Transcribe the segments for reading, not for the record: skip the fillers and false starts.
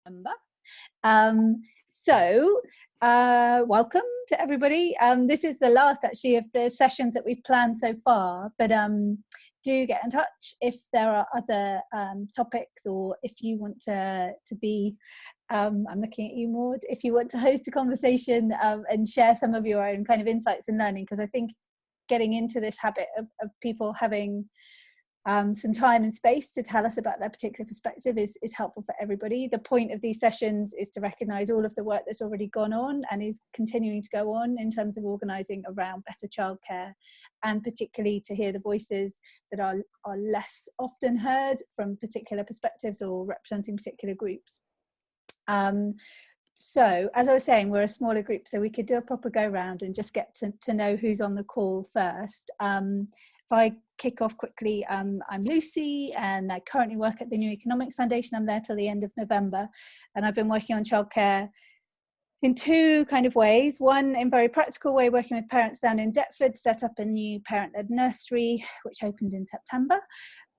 November. Welcome to everybody. This is the last actually of the sessions that we've planned so far, but do get in touch if there are other topics, or if you want to be I'm looking at you, Maud, if you want to host a conversation and share some of your own kind of insights and learning, because I think getting into this habit of people having some time and space to tell us about their particular perspective is helpful for everybody. The point of these sessions is to recognise all of the work that's already gone on and is continuing to go on in terms of organising around better childcare, and particularly to hear the voices that are less often heard from particular perspectives or representing particular groups. So as I was saying, we're a smaller group, so we could do a proper go round and just get to know who's on the call first. If I kick off quickly, I'm Lucy, and I currently work at the New Economics Foundation. I'm there till the end of November, and I've been working on childcare in two kind of ways. One, in a very practical way, working with parents down in Deptford, set up a new parent-led nursery, which opened in September.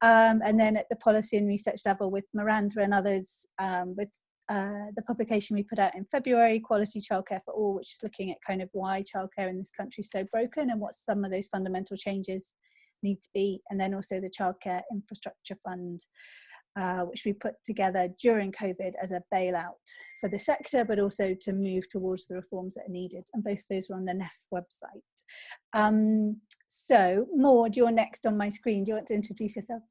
And then at the policy and research level with Miranda and others, with the publication we put out in February, Quality Childcare for All, which is looking at kind of why childcare in this country is so broken and what some of those fundamental changes need to be. And then also the Childcare Infrastructure Fund, which we put together during COVID as a bailout for the sector, but also to move towards the reforms that are needed. And both of those are on the NEF website. So Maud, you're next on my screen. Do you want to introduce yourself?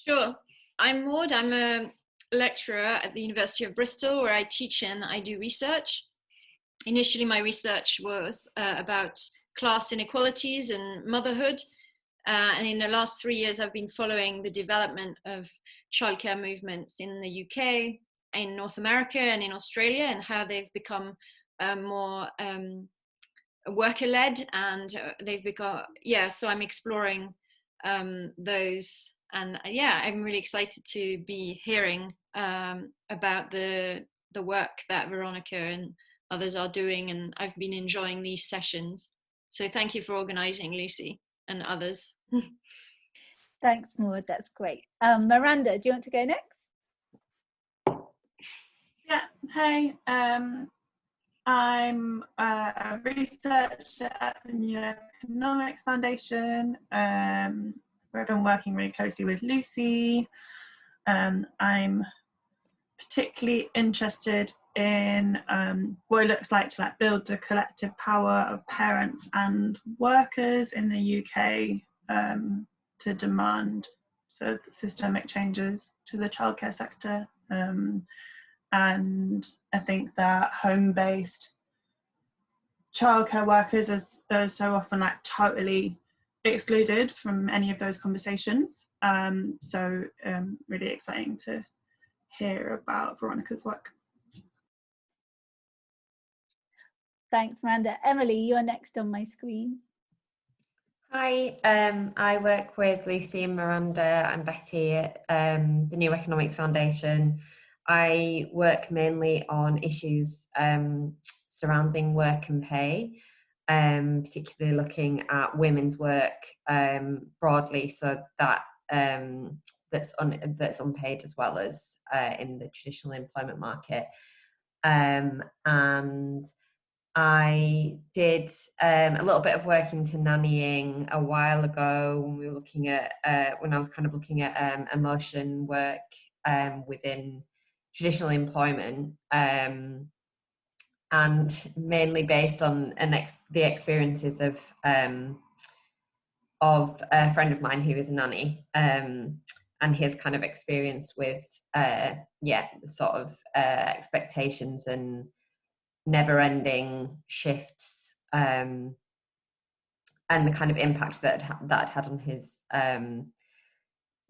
Sure. I'm Maud. I'm a lecturer at the University of Bristol, where I teach and I do research. Initially, my research was about class inequalities and motherhood. And in the last 3 years, I've been following the development of childcare movements in the UK, in North America, and in Australia, and how they've become more worker-led, and they've become, so I'm exploring those. And I'm really excited to be hearing about the work that Veronica and others are doing, and I've been enjoying these sessions. So thank you for organising, Lucy, and others. Thanks, Maud, that's great. Miranda, do you want to go next? Yeah, hey, I'm a researcher at the New Economics Foundation, where I've been working really closely with Lucy. I'm particularly interested in what it looks like to build the collective power of parents and workers in the UK to demand sort of systemic changes to the childcare sector. And I think that home-based childcare workers are so often totally excluded from any of those conversations. So really exciting to hear about Veronica's work. Thanks, Miranda. Emily, you're next on my screen. Hi, I work with Lucy and Miranda and Betty at the New Economics Foundation. I work mainly on issues surrounding work and pay, particularly looking at women's work broadly, so that that's unpaid as well as in the traditional employment market. And I did a little bit of work into nannying a while ago when we were looking at when I was kind of looking at emotion work within traditional employment, and mainly based on the experiences of a friend of mine who is a nanny, and his kind of experience with sort of expectations and never-ending shifts, and the kind of impact that it had on his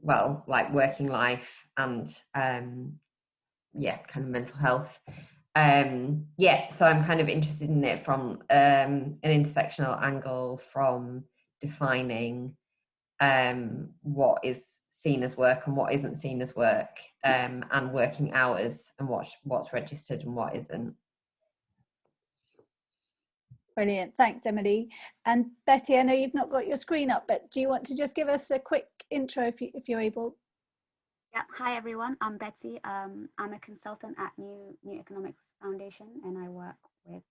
working life and kind of mental health. So I'm kind of interested in it from an intersectional angle, from defining what is seen as work and what isn't seen as work, and working hours and what's registered and what isn't. Brilliant, thanks Emily. And Betty, I know you've not got your screen up, but do you want to just give us a quick intro if you're able? Yeah, hi everyone. I'm Betsy. I'm a consultant at New Economics Foundation, and I work with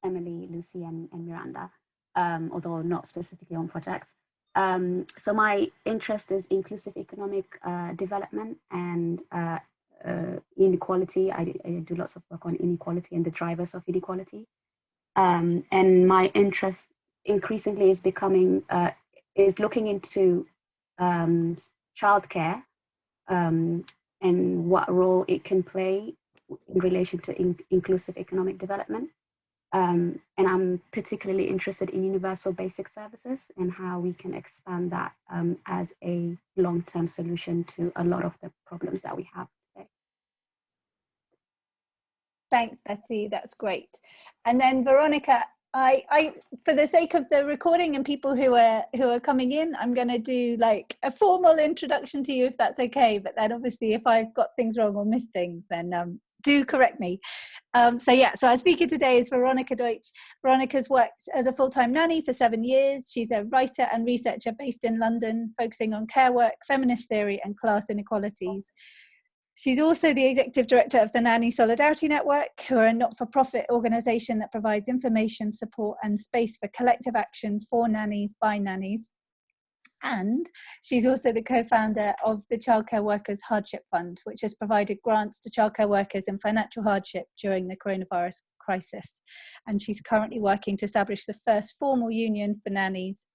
Emily, Lucy, and Miranda, although not specifically on projects. So my interest is inclusive economic development and inequality. I do lots of work on inequality and the drivers of inequality. And my interest increasingly is looking into childcare and what role it can play in relation to inclusive economic development. And I'm particularly interested in universal basic services and how we can expand that as a long-term solution to a lot of the problems that we have today. Thanks, Betty. That's great. And then Veronica, I for the sake of the recording and people who are coming in, I'm going to do like a formal introduction to you, if that's okay. But then obviously, if I've got things wrong or missed things, then do correct me. So our speaker today is Veronica Deutsche. Veronica's worked as a full-time nanny for 7 years. She's a writer and researcher based in London, focusing on care work, feminist theory, and class inequalities. She's also the executive director of the Nanny Solidarity Network, who are a not-for-profit organisation that provides information, support, and space for collective action for nannies by nannies. And she's also the co-founder of the Childcare Workers Hardship Fund, which has provided grants to childcare workers in financial hardship during the coronavirus crisis. And she's currently working to establish the first formal union for nannies,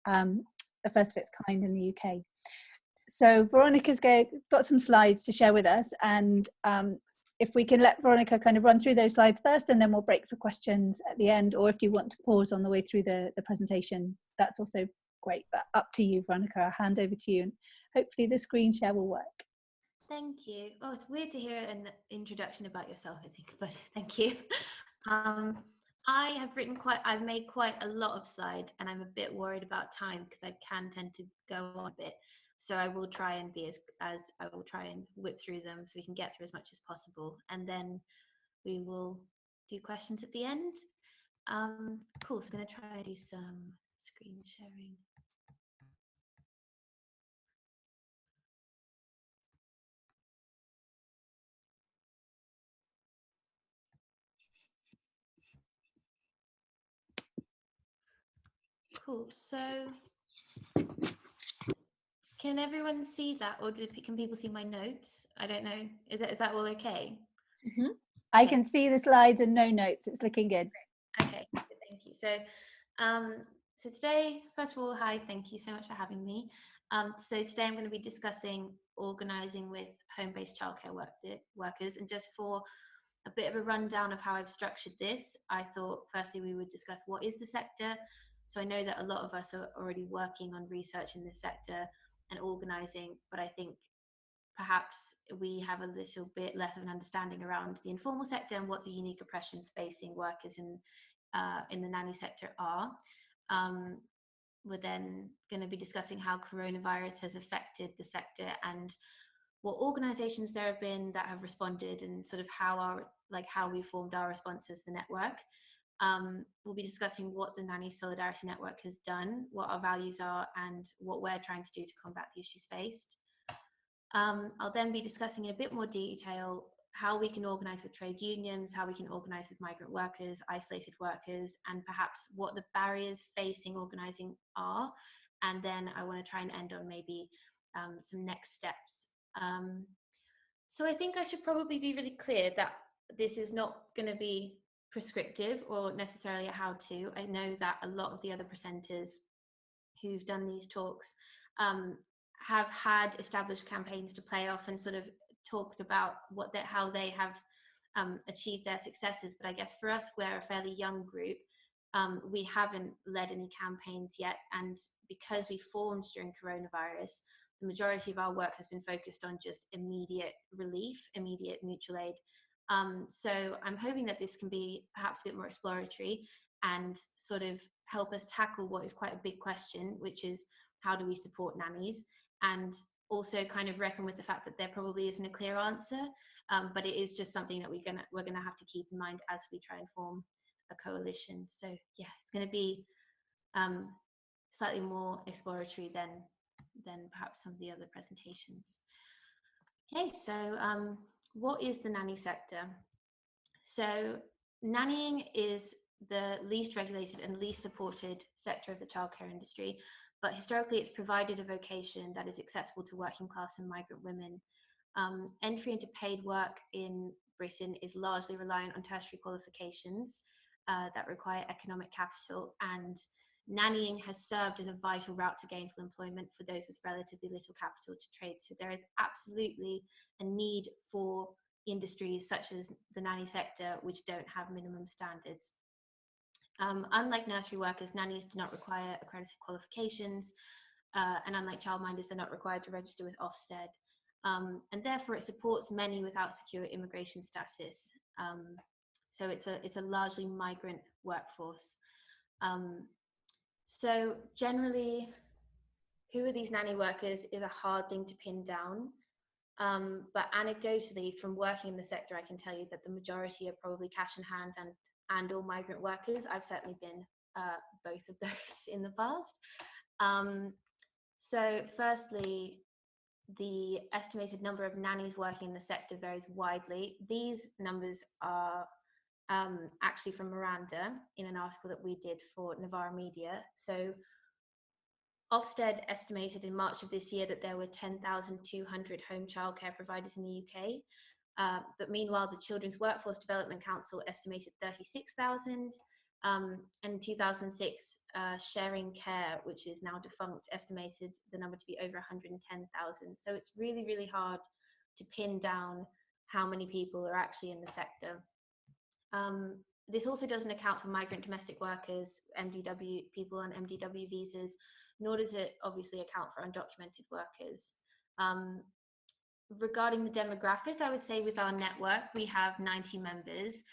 the first of its kind in the UK. So Veronica's got some slides to share with us, and if we can let Veronica kind of run through those slides first, and then we'll break for questions at the end, or if you want to pause on the way through the presentation, that's also great, but up to you, Veronica. I'll hand over to you, and hopefully the screen share will work. Thank you. Oh, it's weird to hear an introduction about yourself, I think, but thank you. I've made quite a lot of slides, and I'm a bit worried about time because I can tend to go on a bit. So I will try and be as I will try and whip through them so we can get through as much as possible, and then we will do questions at the end. Cool. So I'm going to try and do some screen sharing. Cool. So can everyone see that, or can people see my notes? I don't know. Is that all okay? Mm-hmm. I can see the slides and no notes. It's looking good. Okay, thank you. So today, first of all, hi, thank you so much for having me. So today I'm going to be discussing organising with home-based childcare workers, and just for a bit of a rundown of how I've structured this, I thought firstly we would discuss what is the sector. So I know that a lot of us are already working on research in this sector and organising, but I think perhaps we have a little bit less of an understanding around the informal sector and what the unique oppressions facing workers in the nanny sector are. We're then going to be discussing how coronavirus has affected the sector and what organisations there have been that have responded, and sort of how we formed our response as the network. We'll be discussing what the Nanny Solidarity Network has done, what our values are, and what we're trying to do to combat the issues faced. I'll then be discussing in a bit more detail how we can organise with trade unions, how we can organise with migrant workers, isolated workers, and perhaps what the barriers facing organising are. And then I want to try and end on maybe some next steps. So I think I should probably be really clear that this is not going to be prescriptive or necessarily a how-to. I know that a lot of the other presenters who've done these talks have had established campaigns to play off and sort of talked about how they have achieved their successes. But I guess for us, we're a fairly young group. We haven't led any campaigns yet, and because we formed during coronavirus, the majority of our work has been focused on just immediate relief, immediate mutual aid. So I'm hoping that this can be perhaps a bit more exploratory and sort of help us tackle what is quite a big question, which is how do we support nannies, and also kind of reckon with the fact that there probably isn't a clear answer, but it is just something that we're gonna have to keep in mind as we try and form a coalition. So yeah, it's going to be slightly more exploratory than than perhaps some of the other presentations. Okay, so what is the nanny sector? So nannying is the least regulated and least supported sector of the childcare industry, but historically it's provided a vocation that is accessible to working class and migrant women. Entry into paid work in Britain is largely reliant on tertiary qualifications that require economic capital, and nannying has served as a vital route to gainful employment for those with relatively little capital to trade. So there is absolutely a need for industries such as the nanny sector, which don't have minimum standards. Unlike nursery workers, nannies do not require accredited qualifications, and unlike childminders, they're not required to register with Ofsted. And therefore it supports many without secure immigration status. So it's a largely migrant workforce. So generally, who are these nanny workers is a hard thing to pin down. But anecdotally, from working in the sector, I can tell you that the majority are probably cash in hand and or migrant workers. I've certainly been both of those in the past. So firstly, the estimated number of nannies working in the sector varies widely. These numbers are actually from Miranda in an article that we did for Novara Media. So Ofsted estimated in March of this year that there were 10,200 home childcare providers in the UK. But meanwhile, the Children's Workforce Development Council estimated 36,000. In 2006, Sharing Care, which is now defunct, estimated the number to be over 110,000. So it's really, really hard to pin down how many people are actually in the sector. This also doesn't account for migrant domestic workers, MDW, people on MDW visas, nor does it obviously account for undocumented workers. Regarding the demographic, I would say with our network, we have 90 members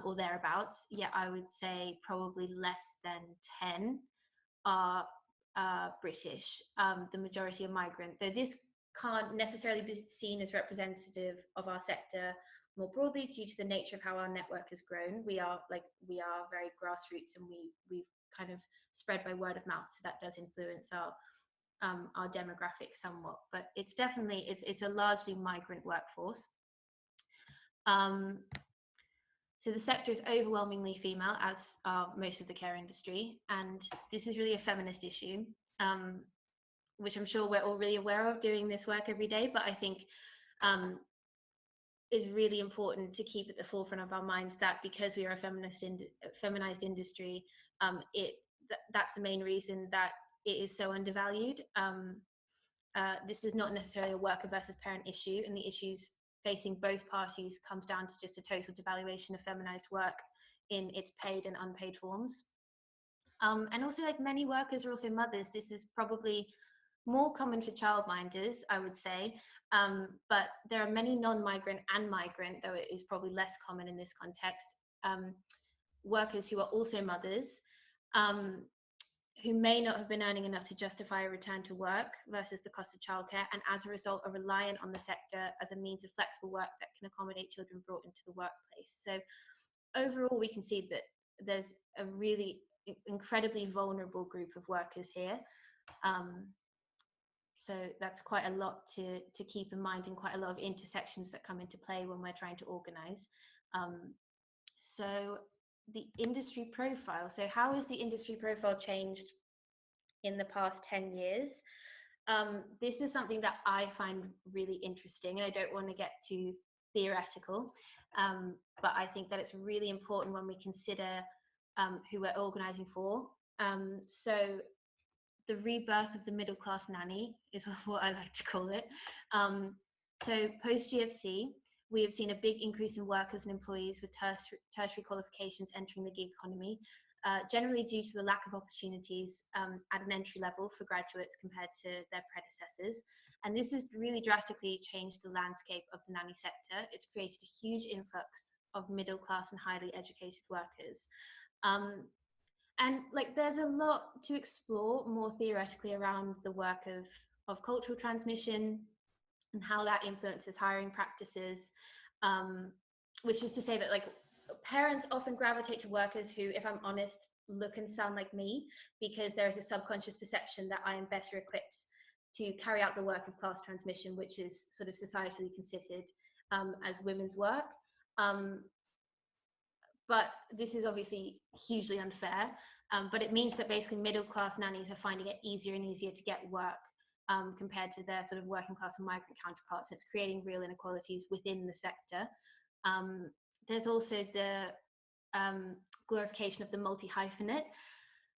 or thereabouts. Yet I would say probably less than 10 are British, the majority are migrant. Though this can't necessarily be seen as representative of our sector more broadly due to the nature of how our network has grown. We are very grassroots, and we've kind of spread by word of mouth, so that does influence our demographic somewhat. But it's definitely it's a largely migrant workforce. So the sector is overwhelmingly female, as are most of the care industry, and this is really a feminist issue, which I'm sure we're all really aware of doing this work every day. But I think is really important to keep at the forefront of our minds that because we are a feminized industry, that's the main reason that it is so undervalued. This is not necessarily a worker versus parent issue, and the issues facing both parties comes down to just a total devaluation of feminized work in its paid and unpaid forms. And also, like, many workers are also mothers. This is probably more common for childminders, I would say, but there are many non-migrant and migrant, though it is probably less common in this context, workers who are also mothers, who may not have been earning enough to justify a return to work versus the cost of childcare, and as a result are reliant on the sector as a means of flexible work that can accommodate children brought into the workplace. So overall, we can see that there's a really incredibly vulnerable group of workers here. So that's quite a lot to keep in mind, and quite a lot of intersections that come into play when we're trying to organize. So the industry profile. So how has the industry profile changed in the past 10 years? This is something that I find really interesting, and I don't want to get too theoretical, but I think that it's really important when we consider who we're organizing for. So the rebirth of the middle class nanny is what I like to call it. So post GFC, we have seen a big increase in workers and employees with tertiary qualifications entering the gig economy, generally due to the lack of opportunities at an entry level for graduates compared to their predecessors. And this has really drastically changed the landscape of the nanny sector. It's created a huge influx of middle class and highly educated workers. And like, there's a lot to explore more theoretically around the work of cultural transmission and how that influences hiring practices, which is to say that, like, parents often gravitate to workers who, if I'm honest, look and sound like me, because there is a subconscious perception that I am better equipped to carry out the work of class transmission, which is sort of societally considered as women's work. But this is obviously hugely unfair, but it means that basically middle-class nannies are finding it easier and easier to get work compared to their sort of working class and migrant counterparts. It's creating real inequalities within the sector. There's also the glorification of the multi-hyphenate.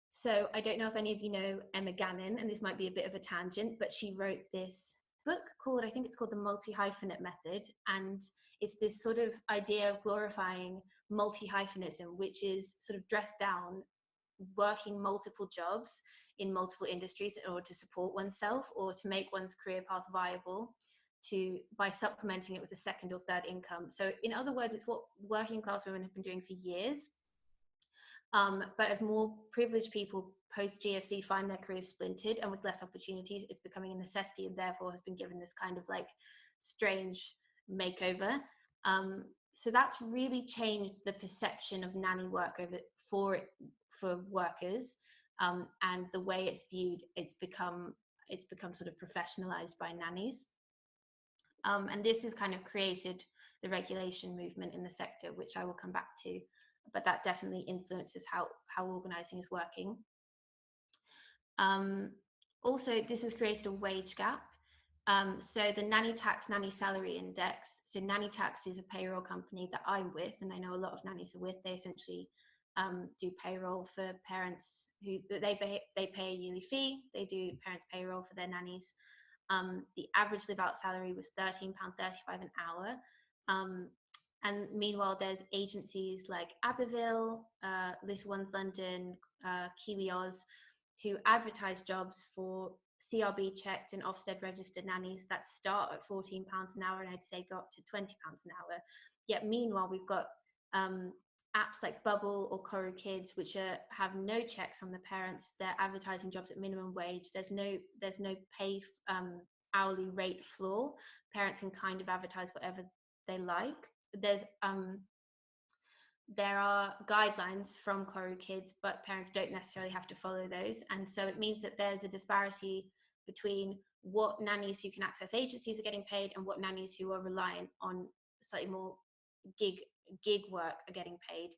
So I don't know if any of you know Emma Gannon, and this might be a bit of a tangent, but she wrote this book called, I think it's called The Multi-Hyphenate Method, and it's this sort of idea of glorifying multi-hyphenism, which is sort of dressed down working multiple jobs in multiple industries in order to support oneself or to make one's career path viable by supplementing it with a second or third income. So in other words, it's what working class women have been doing for years. But as more privileged people post GFC find their careers splintered and with less opportunities, it's becoming a necessity and therefore has been given this kind of like strange makeover. So that's really changed the perception of nanny work for workers, and the way it's viewed. It's become sort of professionalized by nannies, and this has kind of created the regulation movement in the sector, which I will come back to. But that definitely influences how organising is working. Also, this has created a wage gap. So the Nanny Tax, Nanny Salary Index. So Nanny Tax is a payroll company that I'm with, and I know a lot of nannies are with. They essentially do payroll for parents who they pay a yearly fee. They do parents' payroll for their nannies. The average live-out salary was £13.35 an hour. And meanwhile, there's agencies like Abbeville, Little Ones London, Kiwi Oz, who advertise jobs for CRB checked and Ofsted registered nannies that start at £14 an hour, and I'd say go up to £20 an hour. Yet meanwhile, we've got apps like Bubble or Koru Kids, which have no checks on the parents. They're advertising jobs at minimum wage. There's no pay hourly rate floor. Parents can kind of advertise whatever they like. There are guidelines from Koru Kids, but parents don't necessarily have to follow those. And so it means that there's a disparity between what nannies who can access agencies are getting paid and what nannies who are reliant on slightly more gig work are getting paid.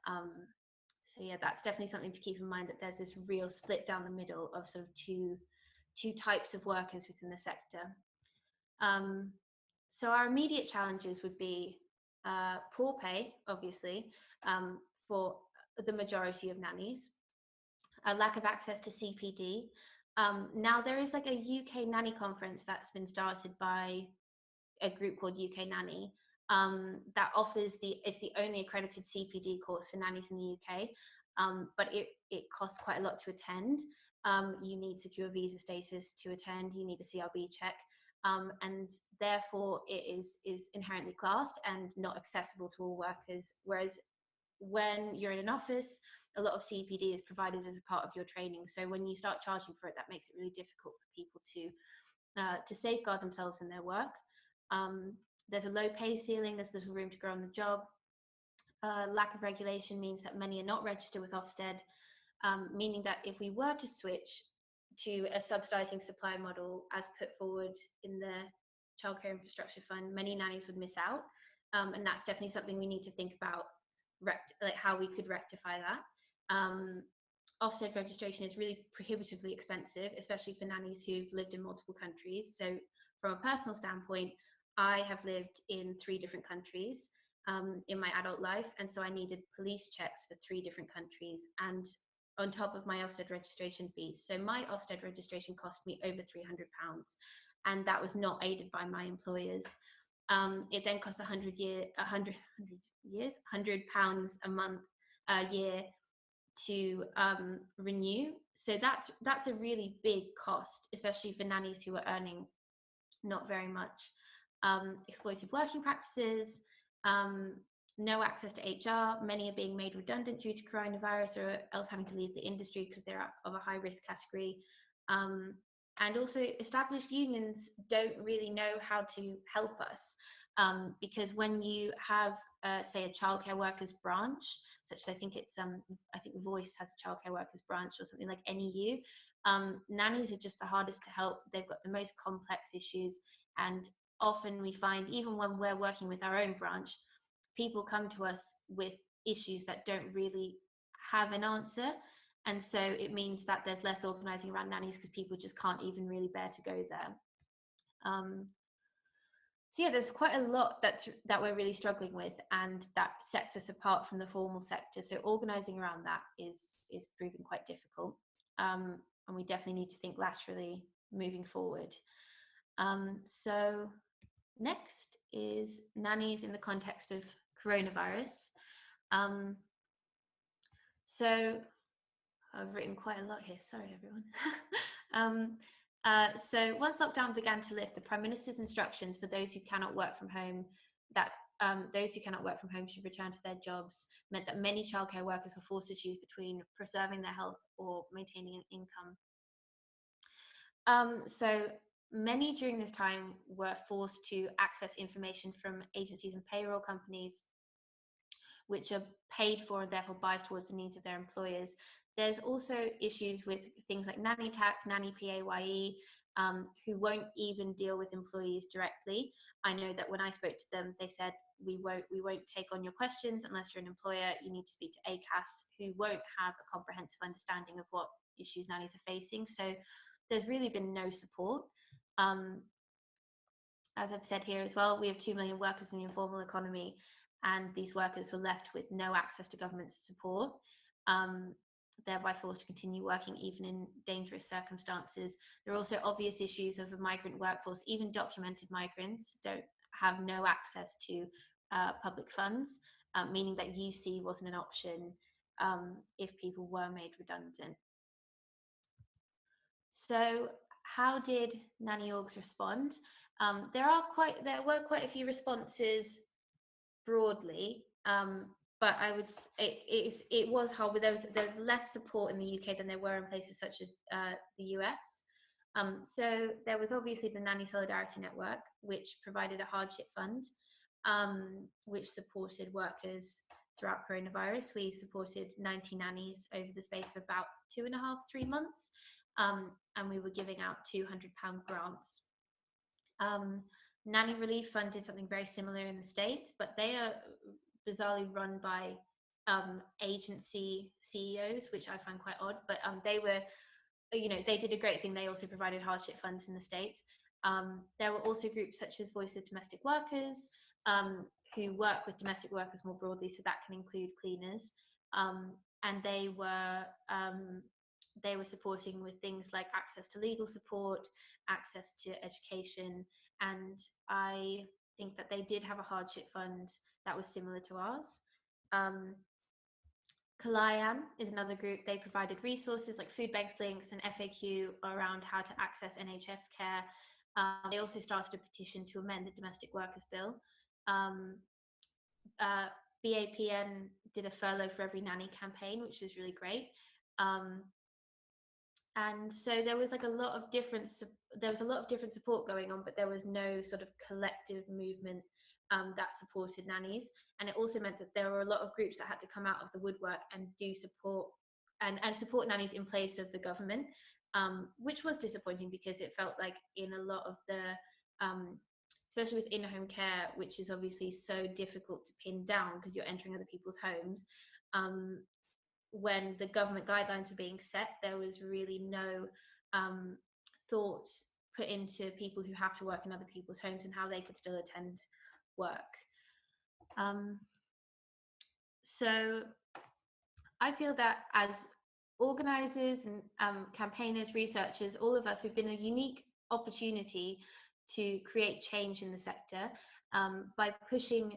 So yeah, that's definitely something to keep in mind, that there's this real split down the middle of sort of two types of workers within the sector. So our immediate challenges would be poor pay, obviously, for the majority of nannies, a lack of access to CPD. Now there is like a UK nanny conference that's been started by a group called UK Nanny that offers it's the only accredited CPD course for nannies in the UK, but it costs quite a lot to attend. You need secure visa status to attend, you need a CRB check. And therefore it is inherently classed and not accessible to all workers. Whereas when you're in an office, a lot of CPD is provided as a part of your training. So when you start charging for it, that makes it really difficult for people to safeguard themselves in their work. There's a low pay ceiling, there's little room to grow on the job. Lack of regulation means that many are not registered with Ofsted, meaning that if we were to switch to a subsidising supply model as put forward in the Childcare Infrastructure Fund, many nannies would miss out, and that's definitely something we need to think about, like how we could rectify that. Ofsted registration is really prohibitively expensive, especially for nannies who've lived in multiple countries. So from a personal standpoint, I have lived in 3 different countries in my adult life, and so I needed police checks for 3 different countries, and on top of my Ofsted registration fees. So my Ofsted registration cost me over £300, and that was not aided by my employers. It then costs £100 a year to renew. So that's a really big cost, especially for nannies who are earning not very much. Exploitive working practices, no access to HR. Many are being made redundant due to coronavirus or else having to leave the industry because they're of a high risk category. And also established unions don't really know how to help us, because when you have, say, a childcare workers branch, such as I think Voice has a childcare workers branch, or something like NEU, Nannies are just the hardest to help. They've got the most complex issues, and often we find, even when we're working with our own branch, people come to us with issues that don't really have an answer. And so it means that there's less organising around nannies because people just can't even really bear to go there. So yeah, there's quite a lot that we're really struggling with, and that sets us apart from the formal sector. So organising around that is proving quite difficult, and we definitely need to think laterally moving forward. So next is nannies in the context of coronavirus. So I've written quite a lot here, sorry everyone. So once lockdown began to lift, the Prime Minister's instructions for those who cannot work from home, that those who cannot work from home should return to their jobs, meant that many childcare workers were forced to choose between preserving their health or maintaining an income. So many during this time were forced to access information from agencies and payroll companies, which are paid for and therefore biased towards the needs of their employers. There's also issues with things like nanny tax, nanny PAYE, who won't even deal with employees directly. I know that when I spoke to them, they said, we won't take on your questions unless you're an employer. You need to speak to ACAS, who won't have a comprehensive understanding of what issues nannies are facing. So there's really been no support. As I've said here as well, we have 2 million workers in the informal economy, and these workers were left with no access to government support, thereby forced to continue working even in dangerous circumstances. There are also obvious issues of a migrant workforce. Even documented migrants have no access to public funds, meaning that UC wasn't an option if people were made redundant. So how did nanny orgs respond? There were quite a few responses broadly, but I would it was hard. But there was less support in the UK than there were in places such as the US. So there was obviously the Nanny Solidarity Network, which provided a hardship fund, which supported workers throughout coronavirus. We supported 90 nannies over the space of about 2.5-3 months, and we were giving out £200 grants. Nanny Relief Fund did something very similar in the States, but they are bizarrely run by agency CEOs, which I find quite odd. But they were, they did a great thing. They also provided hardship funds in the States. There were also groups such as Voice of Domestic Workers, who work with domestic workers more broadly, so that can include cleaners. And they were supporting with things like access to legal support, access to education, and I think that they did have a hardship fund that was similar to ours. Kalayan is another group. They provided resources like food banks links and FAQ around how to access NHS care. They also started a petition to amend the Domestic Workers Bill. BAPN did a furlough for every nanny campaign, which was really great. And so there was like a lot of different support going on, but there was no sort of collective movement that supported nannies. And it also meant that there were a lot of groups that had to come out of the woodwork and do support and support nannies in place of the government, which was disappointing because it felt like in a lot of the especially with in-home care, which is obviously so difficult to pin down because you're entering other people's homes, when the government guidelines were being set, there was really no thought put into people who have to work in other people's homes and how they could still attend work. So I feel that as organisers and campaigners, researchers, all of us, we've been a unique opportunity to create change in the sector by pushing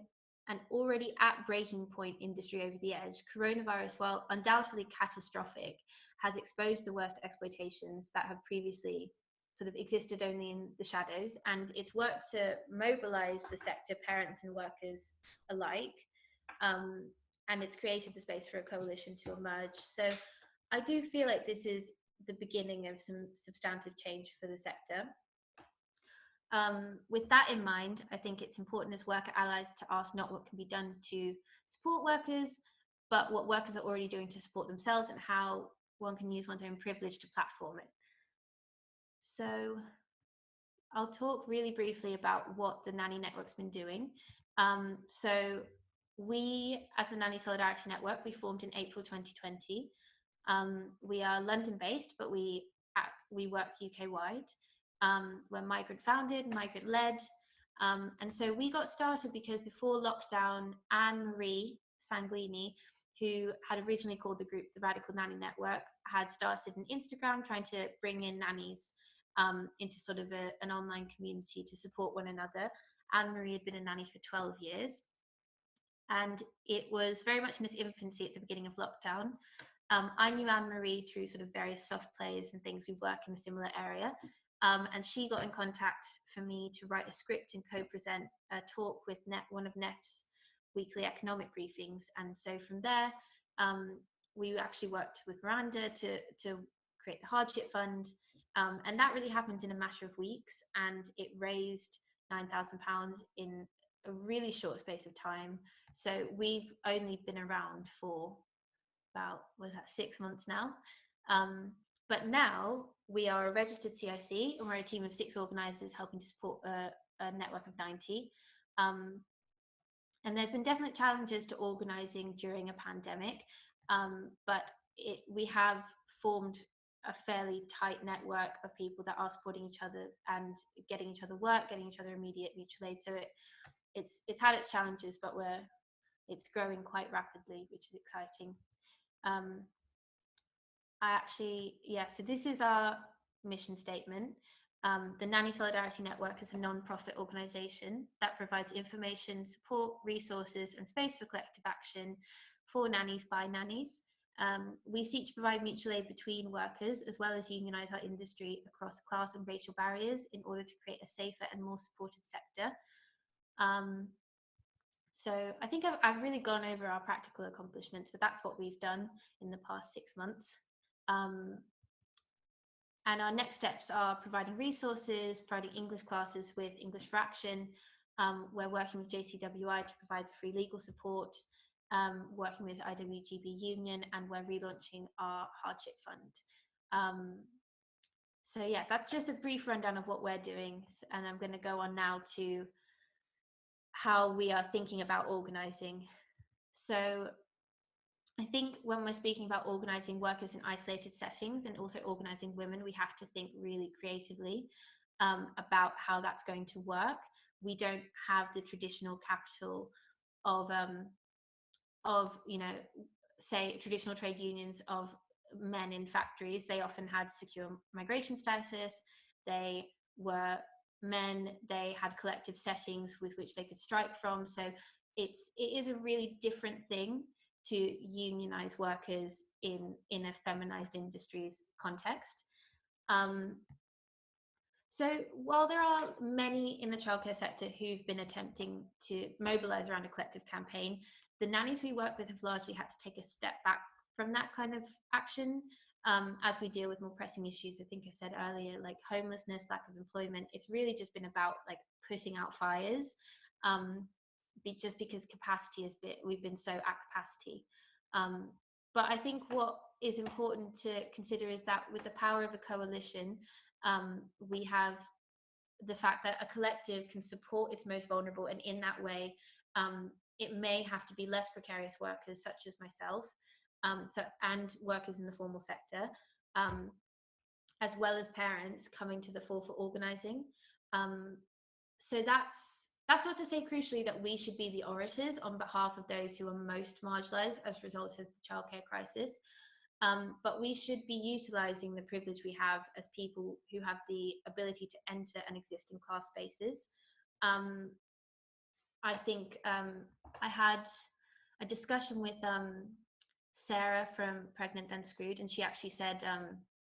an already at breaking point industry over the edge. Coronavirus, while undoubtedly catastrophic, has exposed the worst exploitations that have previously sort of existed only in the shadows, and it's worked to mobilize the sector, parents and workers alike, and it's created the space for a coalition to emerge. So I do feel like this is the beginning of some substantive change for the sector. With that in mind, I think it's important as worker allies to ask not what can be done to support workers, but what workers are already doing to support themselves and how one can use one's own privilege to platform it. So I'll talk really briefly about what the Nanny Network's been doing. So we, as the Nanny Solidarity Network, we formed in April 2020. We are London-based, but we work UK-wide. We're migrant-founded, migrant-led. And so we got started because before lockdown, Anne-Marie Sanguini, who had originally called the group the Radical Nanny Network, had started an Instagram trying to bring in nannies into sort of an online community to support one another. Anne-Marie had been a nanny for 12 years. And it was very much in its infancy at the beginning of lockdown. I knew Anne-Marie through sort of various soft plays and things. We work in a similar area. And she got in contact for me to write a script and co-present a talk with one of NEF's weekly economic briefings. And so from there, we actually worked with Miranda to create the hardship fund. And that really happened in a matter of weeks. And it raised £9,000 in a really short space of time. So we've only been around for about, 6 months now. But now we are a registered CIC and we're a team of 6 organisers helping to support a network of 90. And there's been definite challenges to organising during a pandemic, but we have formed a fairly tight network of people that are supporting each other and getting each other work, getting each other immediate mutual aid. So it's had its challenges, but it's growing quite rapidly, which is exciting. So this is our mission statement. The Nanny Solidarity Network is a non-profit organisation that provides information, support, resources and space for collective action for nannies by nannies. We seek to provide mutual aid between workers as well as unionise our industry across class and racial barriers in order to create a safer and more supported sector. So I think I've really gone over our practical accomplishments, but that's what we've done in the past 6 months. And our next steps are providing resources, providing English classes with English for Action. We're working with JCWI to provide free legal support, working with IWGB Union, and we're relaunching our hardship fund. So yeah, that's just a brief rundown of what we're doing. And I'm going to go on now to how we are thinking about organising. So I think when we're speaking about organising workers in isolated settings and also organising women, we have to think really creatively about how that's going to work. We don't have the traditional capital of say traditional trade unions of men in factories. They often had secure migration status. They were men. They had collective settings with which they could strike from. So it is a really different thing to unionize workers in a feminized industries context. So while there are many in the childcare sector who've been attempting to mobilize around a collective campaign, the nannies we work with have largely had to take a step back from that kind of action as we deal with more pressing issues. I think I said earlier, like homelessness, lack of employment. It's really just been about like putting out fires. Just because we've been so at capacity. But I think what is important to consider is that with the power of a coalition, we have the fact that a collective can support its most vulnerable, and in that way, it may have to be less precarious workers such as myself, and workers in the formal sector, as well as parents coming to the fore for organising. So that's not to say crucially that we should be the orators on behalf of those who are most marginalised as a result of the childcare crisis, but we should be utilising the privilege we have as people who have the ability to enter and exist in class spaces. I think I had a discussion with Sarah from Pregnant Then Screwed, and she actually said,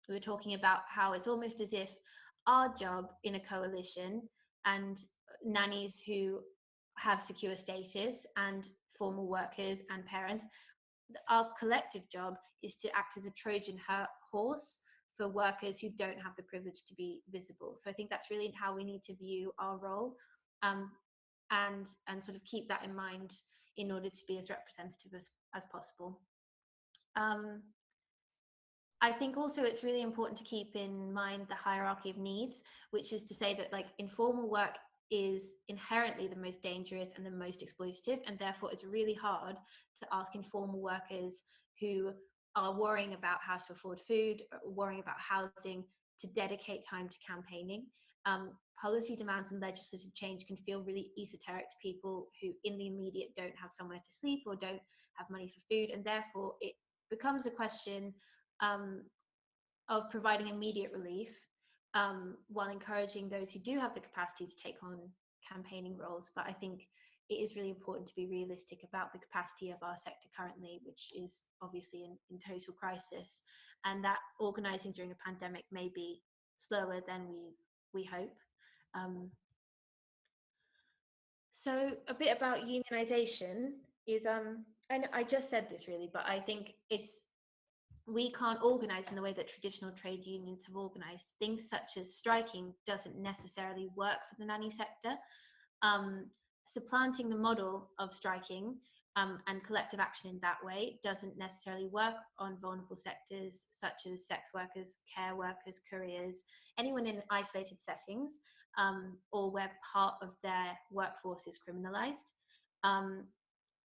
we were talking about how it's almost as if our job in a coalition and nannies who have secure status and formal workers and parents, our collective job is to act as a Trojan horse for workers who don't have the privilege to be visible. So I think that's really how we need to view our role, and sort of keep that in mind in order to be as representative as possible. I think also it's really important to keep in mind the hierarchy of needs, which is to say that like informal work is inherently the most dangerous and the most exploitative, and therefore it's really hard to ask informal workers who are worrying about how to afford food, worrying about housing, to dedicate time to campaigning. Policy demands and legislative change can feel really esoteric to people who in the immediate don't have somewhere to sleep or don't have money for food, and therefore it becomes a question of providing immediate relief while encouraging those who do have the capacity to take on campaigning roles. But I think it is really important to be realistic about the capacity of our sector currently, which is obviously in total crisis, and that organising during a pandemic may be slower than we hope. So a bit about unionisation is, and I just said this really, but I think we can't organise in the way that traditional trade unions have organised. Things such as striking doesn't necessarily work for the nanny sector. Supplanting the model of striking and collective action in that way doesn't necessarily work on vulnerable sectors such as sex workers, care workers, couriers, anyone in isolated settings or where part of their workforce is criminalised.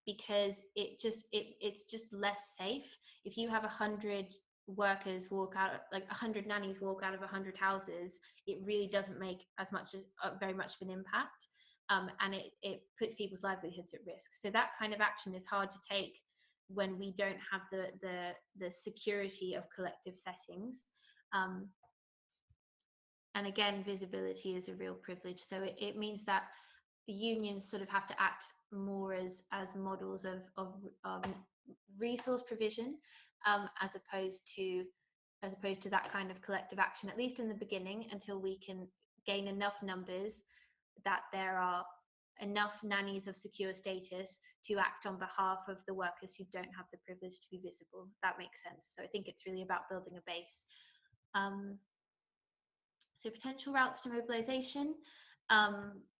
Because it's just less safe. If you have 100 workers walk out, like 100 nannies walk out of 100 houses, it really doesn't make as much as very much of an impact, and it puts people's livelihoods at risk. So that kind of action is hard to take when we don't have the security of collective settings. And again, visibility is a real privilege. So it means that unions sort of have to act more as models of resource provision, as opposed to that kind of collective action, at least in the beginning, until we can gain enough numbers that there are enough nannies of secure status to act on behalf of the workers who don't have the privilege to be visible. That makes sense. So I think it's really about building a base. So potential routes to mobilisation.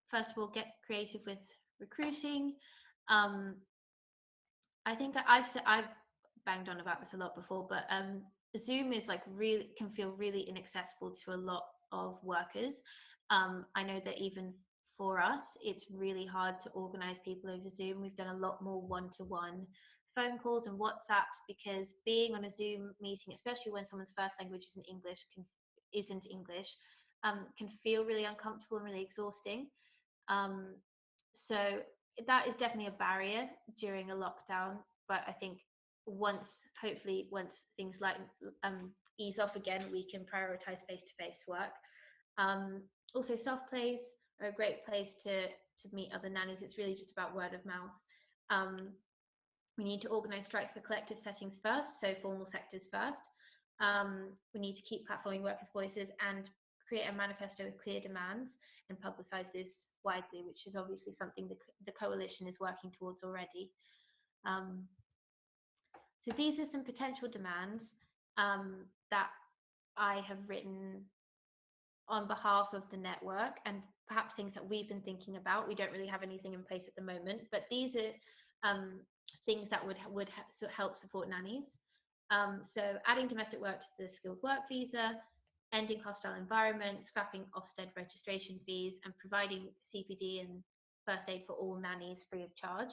First of all, get creative with recruiting. I think I've banged on about this a lot before, but Zoom is like really can feel really inaccessible to a lot of workers. I know that even for us, it's really hard to organise people over Zoom. We've done a lot more one-to-one phone calls and WhatsApps, because being on a Zoom meeting, especially when someone's first language isn't English, can feel really uncomfortable and really exhausting. So that is definitely a barrier during a lockdown, but I think hopefully once things like ease off again, we can prioritize face-to-face work. Also, soft plays are a great place to meet other nannies. It's really just about word of mouth. We need to organise strikes for collective settings first, so formal sectors first. We need to keep platforming workers' voices and create a manifesto with clear demands and publicise this widely, which is obviously something the coalition is working towards already. So these are some potential demands that I have written on behalf of the network, and perhaps things that we've been thinking about. We don't really have anything in place at the moment, but these are things that would help support nannies. So adding domestic work to the skilled work visa, ending hostile environment, scrapping Ofsted registration fees, and providing CPD and first aid for all nannies free of charge.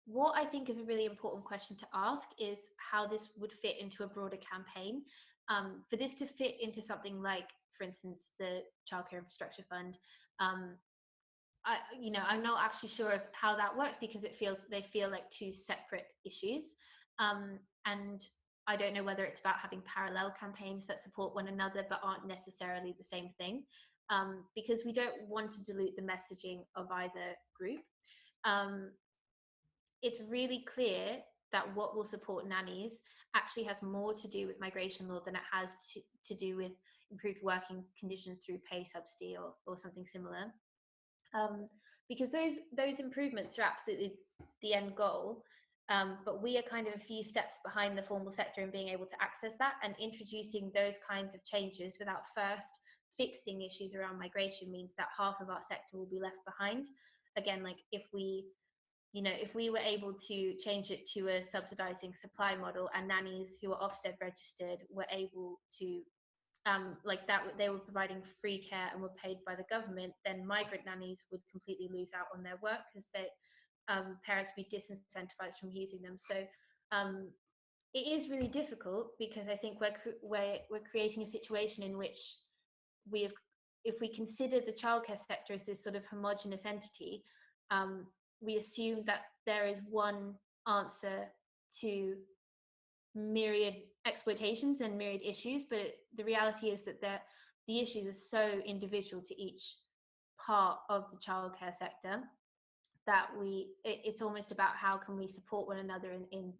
What I think is a really important question to ask is how this would fit into a broader campaign. For this to fit into something like, for instance, the Childcare Infrastructure Fund, I'm not actually sure of how that works, because they feel like two separate issues. And I don't know whether it's about having parallel campaigns that support one another but aren't necessarily the same thing, because we don't want to dilute the messaging of either group. It's really clear that what will support nannies actually has more to do with migration law than it has to do with improved working conditions through pay subsidy or something similar. Because those improvements are absolutely the end goal. But we are kind of a few steps behind the formal sector in being able to access that, and introducing those kinds of changes without first fixing issues around migration means that half of our sector will be left behind. Again, like if we you know, if we were able to change it to a subsidizing supply model, and nannies who are Ofsted registered were able to like that, they were providing free care and were paid by the government, then migrant nannies would completely lose out on their work, because they parents would be disincentivized from using them. So it is really difficult, because I think we're creating a situation in which if we consider the childcare sector as this sort of homogenous entity, we assume that there is one answer to myriad exploitations and myriad issues, but the reality is that the issues are so individual to each part of the childcare sector that it's almost about how can we support one another in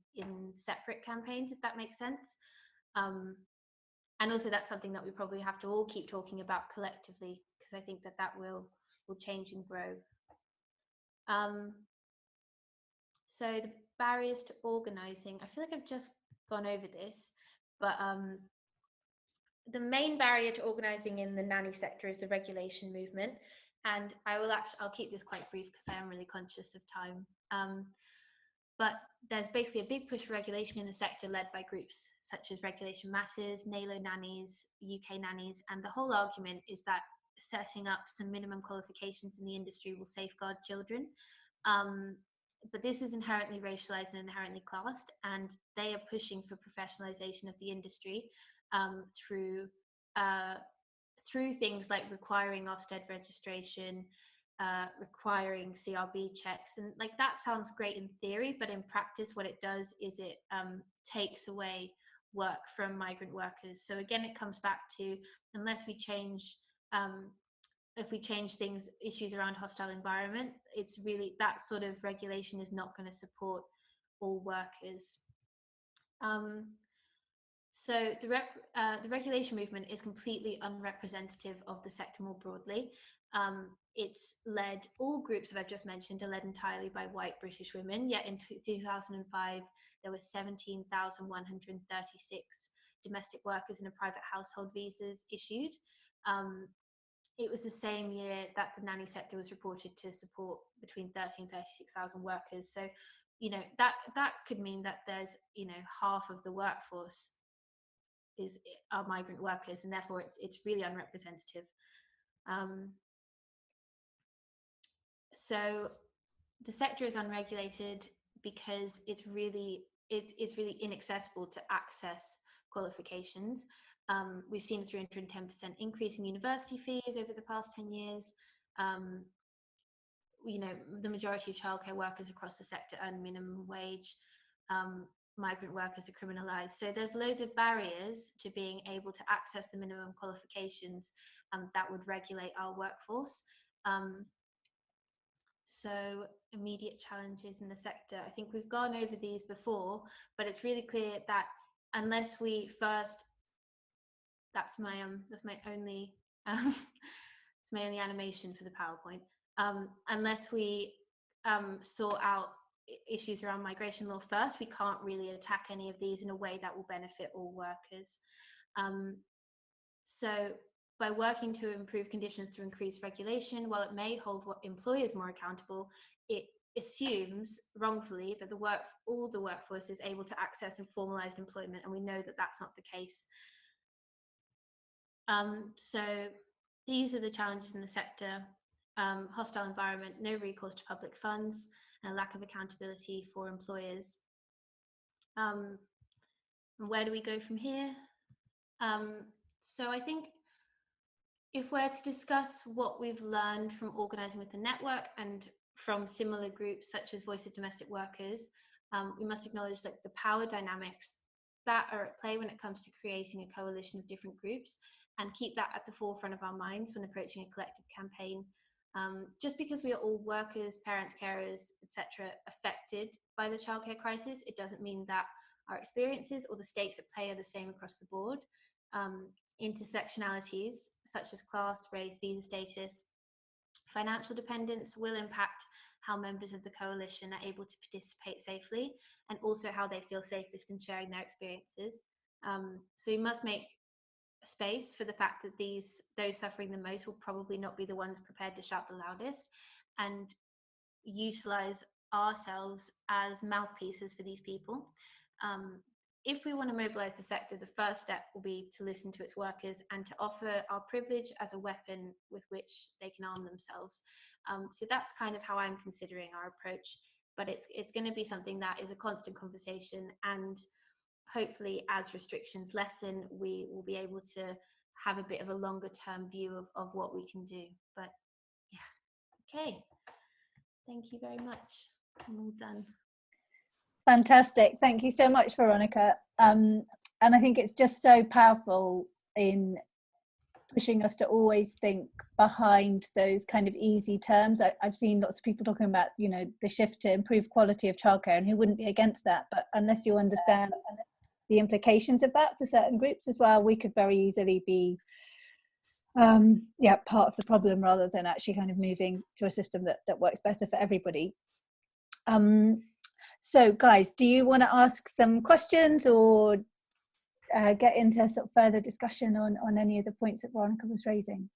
separate campaigns, if that makes sense. And also that's something that we probably have to all keep talking about collectively, because I think that will change and grow. So the barriers to organising, I feel like I've just gone over this, but the main barrier to organising in the nanny sector is the regulation movement. And I'll keep this quite brief, because I am really conscious of time. But there's basically a big push for regulation in the sector, led by groups such as Regulation Matters, NALO Nannies, UK Nannies, and the whole argument is that setting up some minimum qualifications in the industry will safeguard children. But this is inherently racialized and inherently classed, and they are pushing for professionalization of the industry through things like requiring Ofsted registration, requiring CRB checks, and like that sounds great in theory, but in practice what it does is it takes away work from migrant workers. So again, it comes back to, unless we change if we change issues around hostile environment, it's really, that sort of regulation is not going to support all workers. So the regulation movement is completely unrepresentative of the sector more broadly. It's led, all groups that I've just mentioned are led entirely by white British women, yet in 2005 there were 17,136 domestic workers in a private household visas issued. It was the same year that the nanny sector was reported to support between 30 and 36,000 workers. So, you know, that could mean that there's, you know, half of the workforce are migrant workers, and therefore it's really unrepresentative. So the sector is unregulated because it's really inaccessible to access qualifications. We've seen a 310% increase in university fees over the past 10 years. You know, the majority of childcare workers across the sector earn minimum wage. Migrant workers are criminalised. So there's loads of barriers to being able to access the minimum qualifications that would regulate our workforce. So immediate challenges in the sector. I think we've gone over these before, but it's really clear that unless we first, that's my only it's my only animation for the PowerPoint. Unless we sort out issues around migration law first, we can't really attack any of these in a way that will benefit all workers. So by working to improve conditions to increase regulation, while it may hold employers more accountable, it assumes wrongfully that all the workforce is able to access formalized employment, and we know that that's not the case. So these are the challenges in the sector: hostile environment, no recourse to public funds, and a lack of accountability for employers. And where do we go from here? So I think if we're to discuss what we've learned from organising with the network and from similar groups such as Voice of Domestic Workers, we must acknowledge that the power dynamics that are at play when it comes to creating a coalition of different groups, and keep that at the forefront of our minds when approaching a collective campaign. Just because we are all workers, parents, carers, etc., affected by the childcare crisis, it doesn't mean that our experiences or the stakes at play are the same across the board. Intersectionalities such as class, race, visa status, financial dependence will impact how members of the coalition are able to participate safely, and also how they feel safest in sharing their experiences. So we must make space for the fact that those suffering the most will probably not be the ones prepared to shout the loudest, and utilize ourselves as mouthpieces for these people. If we want to mobilize the sector, the first step will be to listen to its workers and to offer our privilege as a weapon with which they can arm themselves. So that's kind of how I'm considering our approach, but it's going to be something that is a constant conversation, and hopefully as restrictions lessen, we will be able to have a bit of a longer term view of what we can do. But yeah, okay. Thank you very much. I'm all done. Fantastic. Thank you so much, Veronica. And I think it's just so powerful in pushing us to always think behind those kind of easy terms. I've seen lots of people talking about, you know, the shift to improve quality of childcare, and who wouldn't be against that? But unless you understand the implications of that for certain groups as well, we could very easily be part of the problem rather than actually kind of moving to a system that works better for everybody. So guys, do you want to ask some questions or get into sort of further discussion on any of the points that Veronica was raising?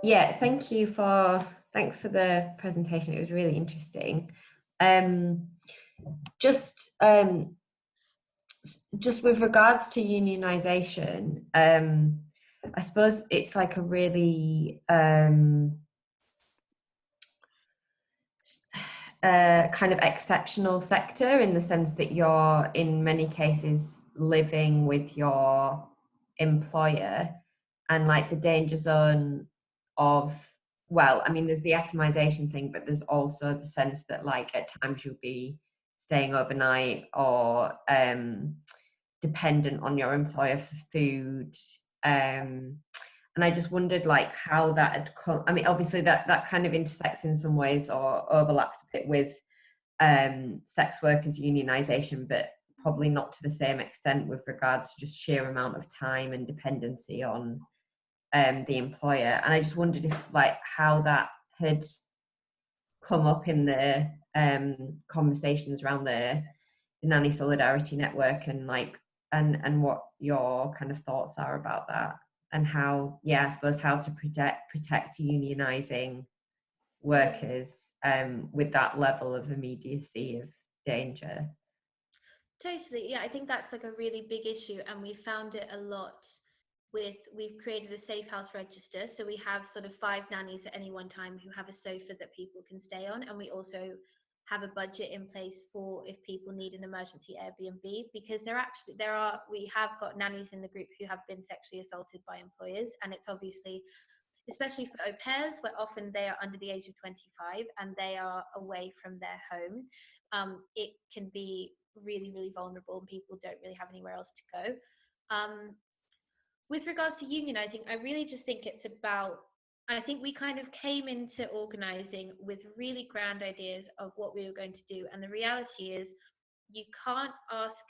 Yeah, thanks for the presentation. It was really interesting. Just with regards to unionisation, I suppose it's like a really kind of exceptional sector, in the sense that you're in many cases living with your employer, and like the danger zone of, well, I mean, there's the atomization thing, but there's also the sense that like at times you'll be staying overnight or dependent on your employer for food. And I just wondered like how that had come. I mean, obviously that kind of intersects in some ways or overlaps a bit with sex workers unionisation, but probably not to the same extent with regards to just sheer amount of time and dependency on the employer. And I just wondered if like how that had come up in the conversations around the Nanny Solidarity Network, and like and what your kind of thoughts are about that, and how, yeah, I suppose how to protect unionising workers with that level of immediacy of danger. Totally, yeah, I think that's like a really big issue, and we found it a lot we've created a safe house register, so we have sort of 5 nannies at any one time who have a sofa that people can stay on, and we also have a budget in place for if people need an emergency Airbnb, because we have got nannies in the group who have been sexually assaulted by employers, and it's obviously, especially for au pairs, where often they are under the age of 25 and they are away from their home, it can be really, really vulnerable, and people don't really have anywhere else to go. With regards to unionising, I really just think it's about, I think we kind of came into organising with really grand ideas of what we were going to do. And the reality is you can't ask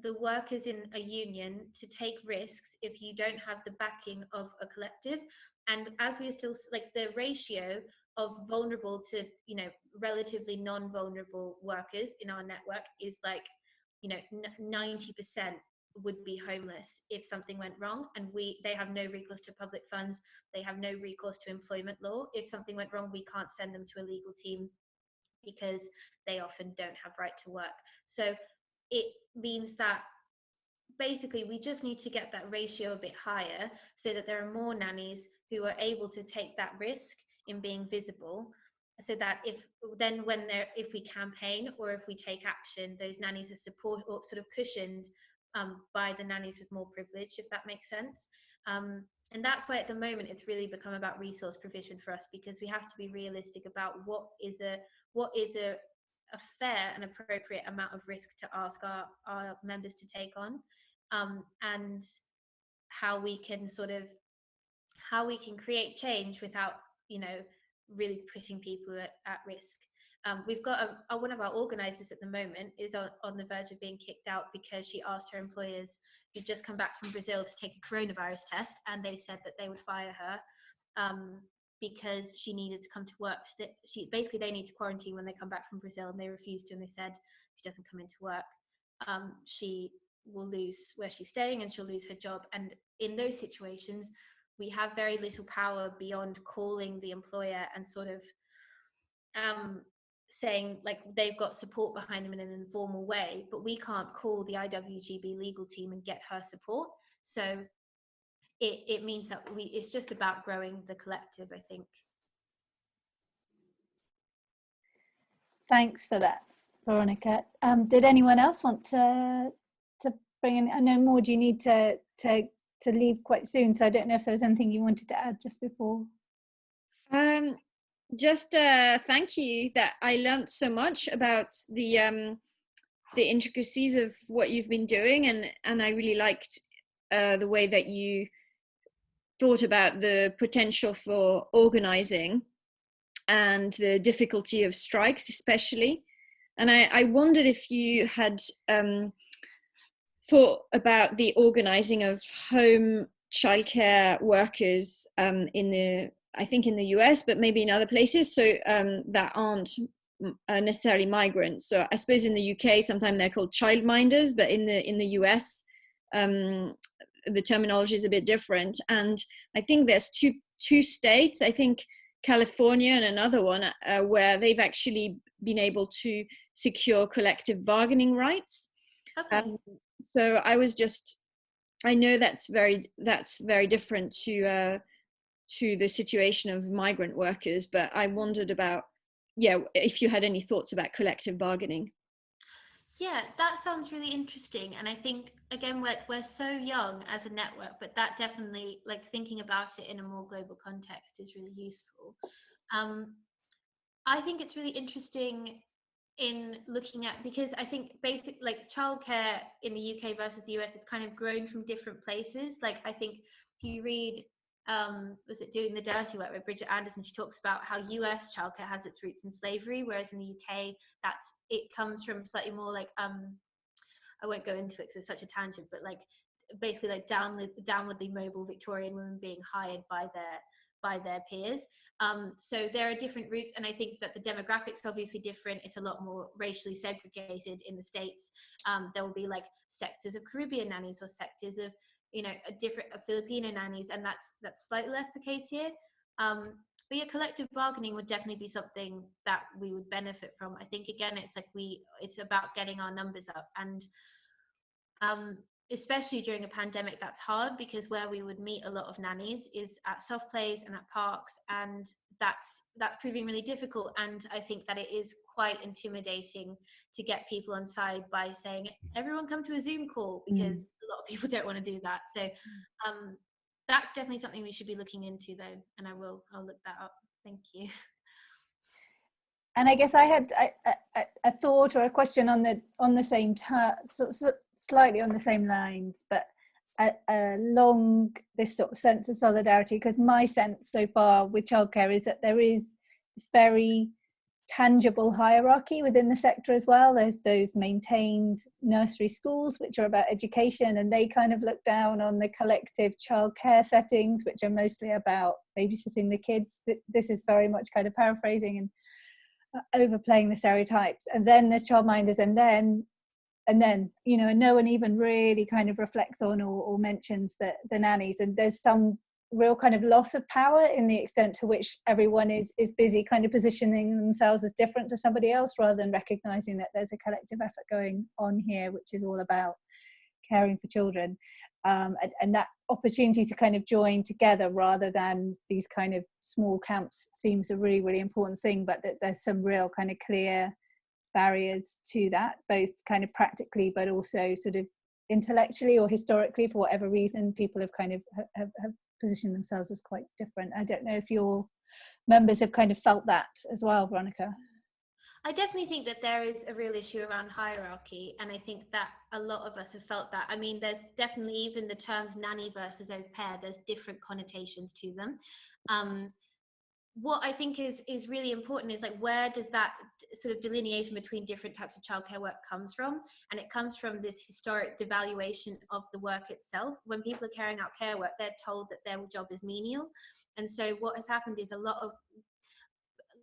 the workers in a union to take risks if you don't have the backing of a collective. And as we are still, like, the ratio of vulnerable to, you know, relatively non-vulnerable workers in our network is like, you know, 90% would be homeless if something went wrong, and they have no recourse to public funds, they have no recourse to employment law. If something went wrong, we can't send them to a legal team because they often don't have right to work. So it means that basically we just need to get that ratio a bit higher, so that there are more nannies who are able to take that risk in being visible, so that if we campaign or if we take action, those nannies are support or sort of cushioned by the nannies with more privilege, if that makes sense. And that's why at the moment it's really become about resource provision for us, because we have to be realistic about what is a fair and appropriate amount of risk to ask our members to take on, and how we can create change without, you know, really putting people at risk. We've got one of our organisers at the moment is on the verge of being kicked out because she asked her employers, who'd just come back from Brazil, to take a coronavirus test, and they said that they would fire her because she needed to come to work. They need to quarantine when they come back from Brazil, and they refused to, and they said she doesn't come into work. she will lose where she's staying and she'll lose her job. And in those situations, we have very little power beyond calling the employer and sort of saying like they've got support behind them in an informal way, but we can't call the IWGB legal team and get her support. So it means that it's just about growing the collective, I think. Thanks for that, Veronica. Did anyone else want to bring in? I know, Maud, you need to leave quite soon, so I don't know if there was anything you wanted to add just before. Just thank you, that I learned so much about the intricacies of what you've been doing, and I really liked the way that you thought about the potential for organizing and the difficulty of strikes especially. And I wondered if you had thought about the organizing of home childcare workers I think in the US, but maybe in other places, so that aren't necessarily migrants. So I suppose in the UK, sometimes they're called childminders, but in the US, the terminology is a bit different. And I think there's two states, I think California and another one, where they've actually been able to secure collective bargaining rights. Okay. So I know that's very different to the situation of migrant workers, but I wondered about, if you had any thoughts about collective bargaining. Yeah, that sounds really interesting. And I think, again, we're so young as a network, but that definitely, like, thinking about it in a more global context is really useful. I think it's really interesting in looking at, because I think like childcare in the UK versus the US, it's kind of grown from different places. Like, I think if you read was it Doing the Dirty Work by Bridget Anderson, she talks about how US childcare has its roots in slavery, whereas in the UK it comes from slightly more like I won't go into it because it's such a tangent, but like basically like downwardly mobile Victorian women being hired by their peers. So there are different routes, and I think that the demographics are obviously different. It's a lot more racially segregated in the States. There will be like sectors of Caribbean nannies or sectors of a Filipino nannies, and that's slightly less the case here. But yeah, collective bargaining would definitely be something that we would benefit from. I think again, it's about getting our numbers up, and especially during a pandemic, that's hard, because where we would meet a lot of nannies is at soft plays and at parks, and that's proving really difficult. And I think that it is quite intimidating to get people on side by saying everyone come to a Zoom call, because a lot of people don't want to do that. So that's definitely something we should be looking into, though, and I'll look that up. Thank you. And I guess I had a thought or a question on the same so slightly on the same lines, but along this sort of sense of solidarity, because my sense so far with childcare is that there is this very tangible hierarchy within the sector as well. There's those maintained nursery schools, which are about education, and they kind of look down on the collective childcare settings, which are mostly about babysitting the kids. This is very much kind of paraphrasing and overplaying the stereotypes. And then there's childminders, and then no one even really kind of reflects on or mentions the nannies. And there's some real kind of loss of power in the extent to which everyone is busy kind of positioning themselves as different to somebody else, rather than recognizing that there's a collective effort going on here, which is all about caring for children. And that opportunity to kind of join together rather than these kind of small camps seems a really, really important thing, but that there's some real kind of clear barriers to that, both kind of practically, but also sort of intellectually or historically, for whatever reason, people have kind of have positioned themselves as quite different. I don't know if your members have kind of felt that as well, Veronica. I definitely think that there is a real issue around hierarchy, and I think that a lot of us have felt that. I mean, there's definitely even the terms nanny versus au pair, there's different connotations to them. What I think is really important is like, where does that sort of delineation between different types of childcare work comes from? And it comes from this historic devaluation of the work itself. When people are carrying out care work, they're told that their job is menial. And so what has happened is a lot of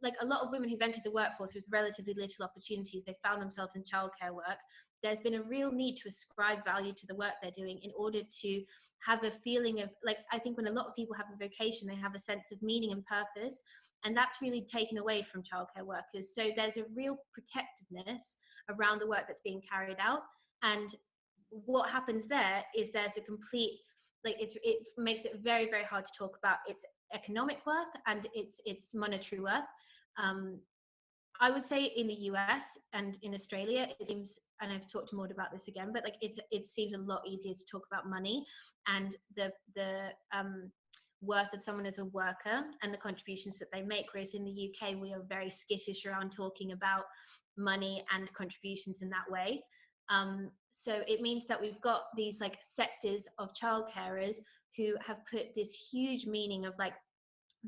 like a lot of women who've entered the workforce with relatively little opportunities, they found themselves in childcare work. There's been a real need to ascribe value to the work they're doing in order to have a feeling of, like, I think when a lot of people have a vocation, they have a sense of meaning and purpose, and that's really taken away from childcare workers. So there's a real protectiveness around the work that's being carried out, and what happens there is there's a complete, like, it makes it very, very hard to talk about its economic worth and its monetary worth. I would say in the US and in Australia, it seems, and I've talked to Maud about this again, but like it seems a lot easier to talk about money and the worth of someone as a worker and the contributions that they make. Whereas in the UK, we are very skittish around talking about money and contributions in that way. So it means that we've got these like sectors of child carers who have put this huge meaning of like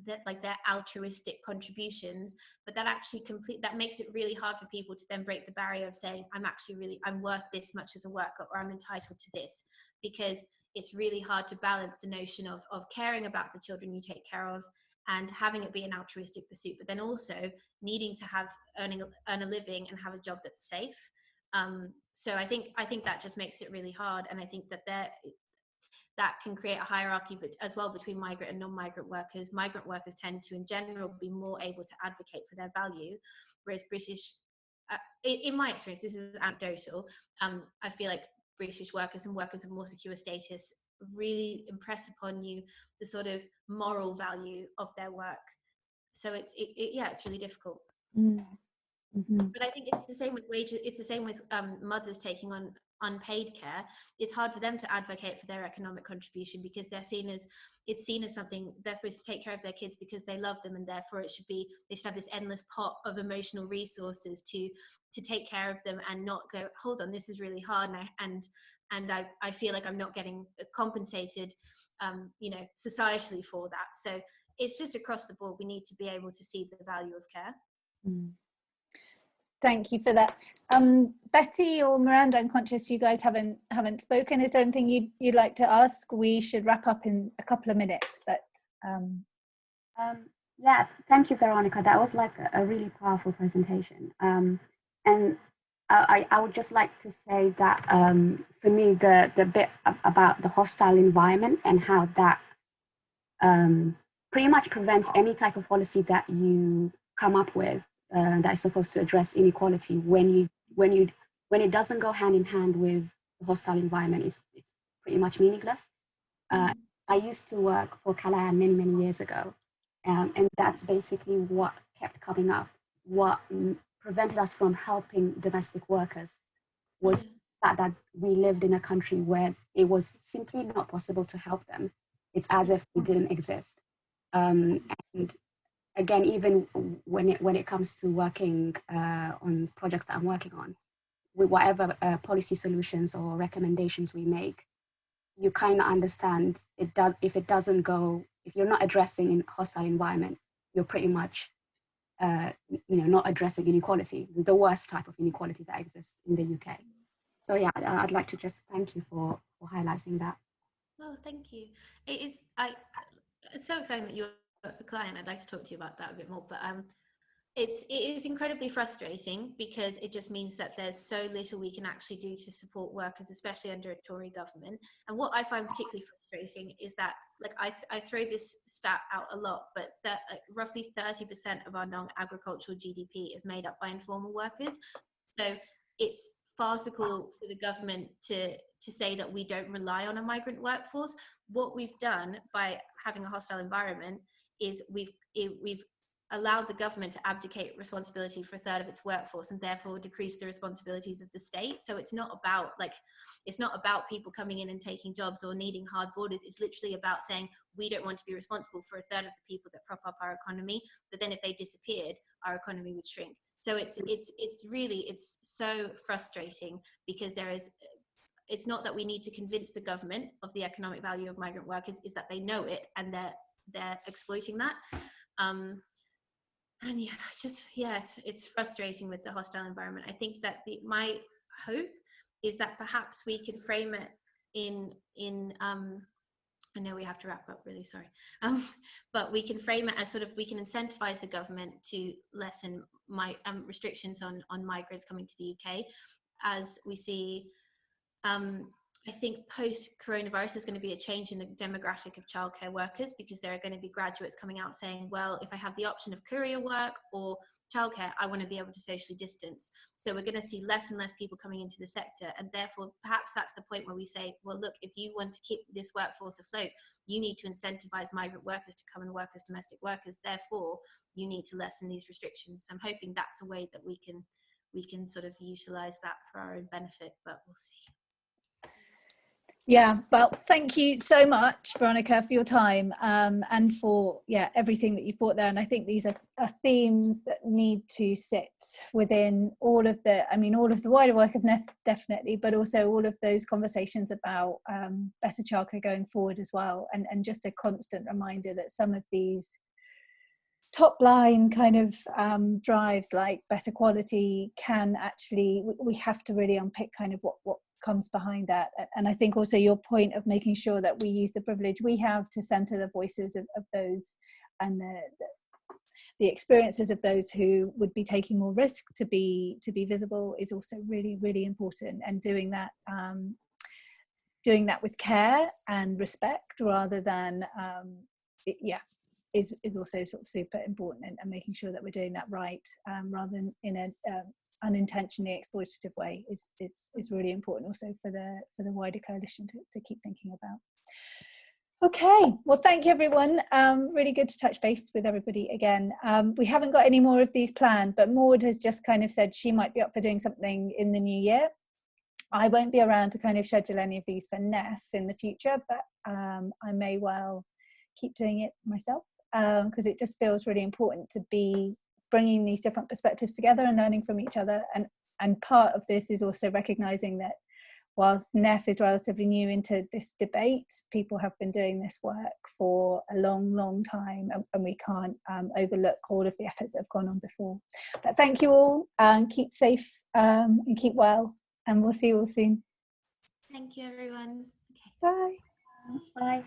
that, like their altruistic contributions, but that actually that makes it really hard for people to then break the barrier of saying, I'm worth this much as a worker, or I'm entitled to this, because it's really hard to balance the notion of caring about the children you take care of and having it be an altruistic pursuit, but then also needing to earn a living and have a job that's safe. So I think that just makes it really hard, and I think that can create a hierarchy, but as well between migrant and non-migrant workers. Migrant workers tend to, in general, be more able to advocate for their value, whereas British, in my experience, this is anecdotal, I feel like British workers and workers of more secure status really impress upon you the sort of moral value of their work. So it's really difficult. Mm-hmm. But I think it's the same with wages. It's the same with mothers taking on unpaid care. It's hard for them to advocate for their economic contribution because it's seen as something they're supposed to take care of their kids because they love them, and therefore they should have this endless pot of emotional resources to take care of them and not go, hold on, this is really hard, and I feel like I'm not getting compensated, societally for that. So it's just across the board. We need to be able to see the value of care. Mm. Thank you for that. Betty or Miranda, I'm conscious you guys haven't spoken. Is there anything you'd like to ask? We should wrap up in a couple of minutes, but yeah, thank you, Veronica. That was like a really powerful presentation. And I would just like to say that for me, the bit about the hostile environment and how that pretty much prevents any type of policy that you come up with that is supposed to address inequality when it doesn't go hand in hand with the hostile environment. It's pretty much meaningless. I used to work for Calahan many years ago, and that's basically what kept coming up. What prevented us from helping domestic workers was that we lived in a country where it was simply not possible to help them. It's as if they didn't exist. And again, even when it comes to working on projects that I'm working on, with whatever policy solutions or recommendations we make, you kind of understand if you're not addressing in hostile environment, you're pretty much not addressing inequality, the worst type of inequality that exists in the UK. So yeah, I'd like to just thank you for highlighting that. Oh, thank you. It's so exciting that you're a client. I'd like to talk to you about that a bit more, but it is incredibly frustrating because it just means that there's so little we can actually do to support workers, especially under a Tory government. And what I find particularly frustrating is that, like, I throw this stat out a lot, but that roughly 30% of our non-agricultural GDP is made up by informal workers. So it's farcical for the government to say that we don't rely on a migrant workforce. What we've done by having a hostile environment is we've allowed the government to abdicate responsibility for a third of its workforce and therefore decrease the responsibilities of the state. So it's not about people coming in and taking jobs or needing hard borders. It's literally about saying we don't want to be responsible for a third of the people that prop up our economy, but then if they disappeared, our economy would shrink. So it's so frustrating because it's not that we need to convince the government of the economic value of migrant workers, is that they know it and they're exploiting that. And it's frustrating with the hostile environment. I think that my hope is that perhaps we could frame it in I know we have to wrap up, really sorry. But we can frame it as sort of, we can incentivize the government to lessen restrictions on migrants coming to the UK. As we see, I think post-coronavirus is going to be a change in the demographic of childcare workers, because there are going to be graduates coming out saying, well, if I have the option of courier work or childcare, I want to be able to socially distance. So we're going to see less and less people coming into the sector, and therefore perhaps that's the point where we say, well, look, if you want to keep this workforce afloat, you need to incentivize migrant workers to come and work as domestic workers. Therefore, you need to lessen these restrictions. So I'm hoping that's a way that we can sort of utilize that for our own benefit, but we'll see. Yeah, well, thank you so much, Veronica, for your time, and for everything that you've brought there. And I think these are themes that need to sit within all of the wider work of NEF, definitely, but also all of those conversations about better childcare going forward as well. And just a constant reminder that some of these top line kind of drives, like better quality, can actually, we have to really unpick kind of what comes behind that. And I think also your point of making sure that we use the privilege we have to centre the voices of those and the experiences of those who would be taking more risk to be visible is also really, really important. And doing that with care and respect rather than is also sort of super important, and making sure that we're doing that right rather than in an unintentionally exploitative way is really important also for the wider coalition to keep thinking about. Okay, well, thank you everyone. Really good to touch base with everybody again. We haven't got any more of these planned, but Maud has just kind of said she might be up for doing something in the new year. I won't be around to kind of schedule any of these for NEF in the future, but I may well keep doing it myself, because it just feels really important to be bringing these different perspectives together and learning from each other. And part of this is also recognizing that whilst NEF is relatively new into this debate, people have been doing this work for a long time, and we can't overlook all of the efforts that have gone on before. But thank you all, and keep safe and keep well, and we'll see you all soon. Thank you, everyone. Okay. Bye. Thanks, bye.